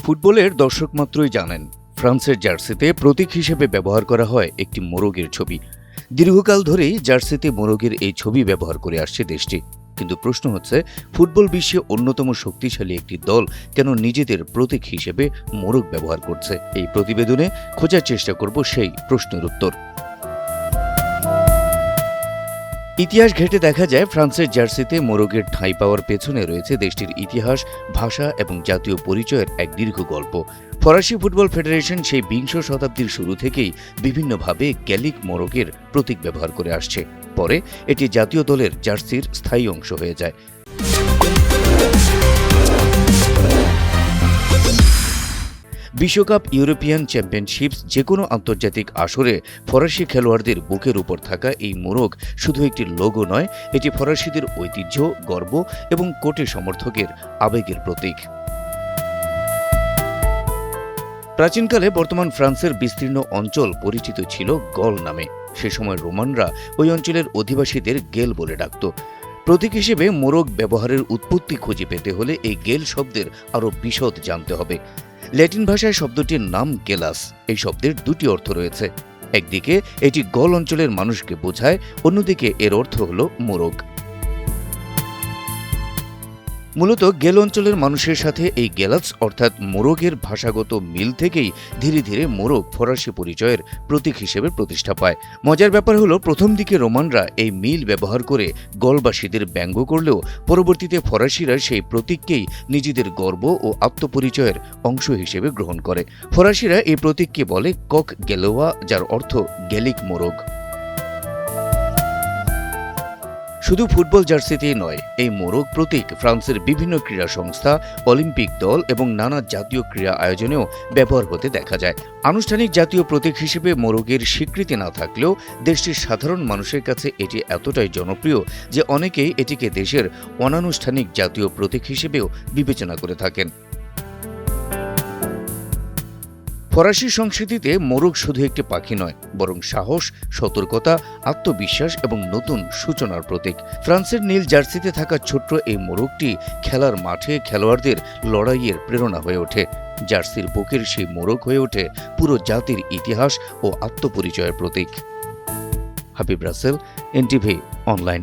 ফুটবলের দর্শক মাত্রই জানেন ফ্রান্সের জার্সিতে প্রতীক হিসেবে ব্যবহার করা হয় একটি মোরগের ছবি। দীর্ঘকাল ধরেই জার্সিতে মোরগের এই ছবি ব্যবহার করে আসছে দেশটি। কিন্তু প্রশ্ন হচ্ছে, ফুটবল বিশ্বে অন্যতম শক্তিশালী একটি দল কেন নিজেদের প্রতীক হিসেবে মোরগ ব্যবহার করছে? এই প্রতিবেদনে খোঁজার চেষ্টা করব সেই প্রশ্নের উত্তর। ইতিহাস ঘেঁটে দেখা যায়, ফ্রান্সের জার্সিতে মোরগের ঠাঁই পাওয়ার পেছনে রয়েছে দেশটির ইতিহাস, ভাষা এবং জাতীয় পরিচয়ের এক দীর্ঘ গল্প। ফরাসি ফুটবল ফেডারেশন সেই ২০ শতাব্দীর শুরু থেকেই বিভিন্নভাবে গ্যালিক মোরগের প্রতীক ব্যবহার করে আসছে। পরে এটি জাতীয় দলের জার্সির স্থায়ী অংশ হয়ে যায়। বিশ্বকাপ, ইউরোপিয়ান চ্যাম্পিয়নশিপস, যে কোনো আন্তর্জাতিক আসরে ফরাসি খেলোয়াড়দের বুকের উপর থাকা এই মোরগ শুধু একটি লোগো নয়, এটি ফরাসিদের ঐতিহ্য, গর্ব এবং কোটি সমর্থকের আবেগের প্রতীক। প্রাচীনকালে বর্তমান ফ্রান্সের বিস্তীর্ণ অঞ্চল পরিচিত ছিল গল নামে। সে সময় রোমানরা ওই অঞ্চলের অধিবাসীদের গেল বলে ডাকত। প্রতীক হিসেবে মোরগ ব্যবহারের উৎপত্তি খুঁজে পেতে হলে এই গেল শব্দের আরও বিশদ জানতে হবে। ল্যাটিন ভাষায় শব্দটির নাম গেলাস। এই শব্দের দুটি অর্থ রয়েছে। একদিকে এটি গল অঞ্চলের মানুষকে বোঝায়, অন্যদিকে এর অর্থ হল মোরগ। মূলত গেল অঞ্চলের মানুষের সাথে এই গেলাস অর্থাৎ মোরগের ভাষাগত মিল থেকেই ধীরে ধীরে মোরগ ফরাসি পরিচয়ের প্রতীক হিসেবে প্রতিষ্ঠা পায়। মজার ব্যাপার হলো, প্রথম দিকে রোমানরা এই মিল ব্যবহার করে গলবাসীদের ব্যঙ্গ করলেও পরবর্তীতে ফরাসিরা সেই প্রতীককেই নিজেদের গর্ব ও আত্মপরিচয়ের অংশ হিসেবে গ্রহণ করে। ফরাসিরা এই প্রতীককে বলে কক গেলোয়া, যার অর্থ গ্যালিক মোরগ। শুধু ফুটবল জার্সিতেই নয়, এই মোরগ প্রতীক ফ্রান্সের বিভিন্ন ক্রীড়া সংস্থা, অলিম্পিক দল এবং নানা জাতীয় ক্রীড়া আয়োজনেও ব্যবহার হতে দেখা যায়। আনুষ্ঠানিক জাতীয় প্রতীক হিসেবে মোরগের স্বীকৃতি না থাকলেও দেশটির সাধারণ মানুষের কাছে এটি এতটাই জনপ্রিয় যে অনেকেই এটিকে দেশের অনানুষ্ঠানিক জাতীয় প্রতীক হিসেবেও বিবেচনা করে থাকেন। ফরাসি সংস্কৃতিতে মোরগ শুধু একটি পাখি নয়, বরং সাহস, সতর্কতা, আত্মবিশ্বাস এবং নতুন সূচনার প্রতীক। ফ্রান্সের নীল জার্সিতে থাকা ছোট্ট এই মোরগটি খেলার মাঠে খেলোয়াড়দের লড়াইয়ের প্রেরণা হয়ে ওঠে। জার্সির বুকের সেই মোরগ হয়ে ওঠে পুরো জাতির ইতিহাস ও আত্মপরিচয়ের প্রতীক। Habib Rasel, NTV online.